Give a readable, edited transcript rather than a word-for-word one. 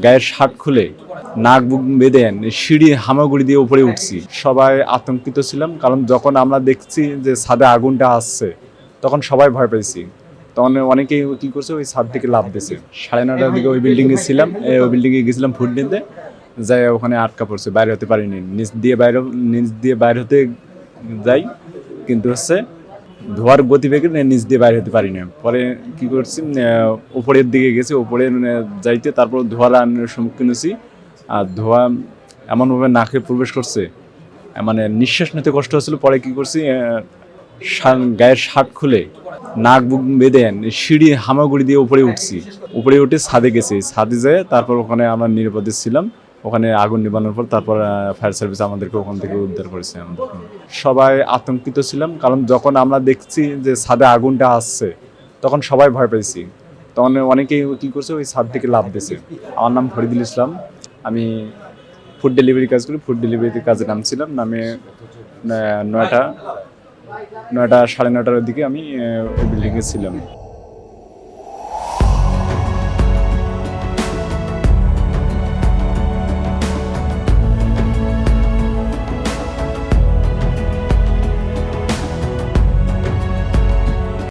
গায়ের শার্ট খুলে নাক বুক বেঁধে সিঁড়ি হামাগুড়ি দিয়ে উপরে উঠছি। সবাই আতঙ্কিত ছিলাম, কারণ যখন আমরা দেখছি যে ছাদে আগুনটা আসছে তখন সবাই ভয় পেয়েছি। তখন অনেকেই কি করছে, ওই ছাদ থেকে লাফ দিয়েছে। 9:30টার দিকে ওই বিল্ডিংয়ে ছিলাম, ওই বিল্ডিংয়ে গেছিলাম ফুড নিতে, যাই ওখানে আটকা পড়ছে, বাইরে হতে পারিনি। নিচ দিয়ে বাইরে হতে যাই, কিন্তু ধোয়ার গতিবেগে নিচ দিয়ে বাইরে হতে পারি না। পরে কি করছি, উপরের দিকে গেছি, উপরে যাইতে তারপর ধোয়ার সম্মুখীন হয়েছি। আর ধোয়া এমনভাবে নাকে প্রবেশ করছে, মানে নিঃশ্বাস নিতে কষ্ট হচ্ছিল। পরে কি করছি, গায়ের শার্ট খুলে নাক বুক বেঁধে সিঁড়ি হামাগুড়ি দিয়ে উপরে উঠছি। উপরে উঠে ছাদে গেছি, ছাদে যেয়ে তারপর ওখানে আমরা নিরাপদে ছিলাম। ওখানে আগুন নিবানোর পর তারপর ফায়ার সার্ভিস আমাদেরকে ওখান থেকে উদ্ধার করেছে। সবাই আতঙ্কিত ছিলাম, কারণ যখন আমরা দেখছি যে ছাদে আগুনটা আসছে তখন সবাই ভয় পেয়েছি। তখন অনেকেই কি করছে, ওই ছাদ থেকে লাফ দিয়েছে। আমার নাম ফরিদুল ইসলাম, আমি ফুড ডেলিভারি কাজ করি। ফুড ডেলিভারিতে কাজে নামছিলাম, নামে 9টা 9:30 9:30টার দিকে আমি ওই বিল্ডিংয়ে ছিলাম।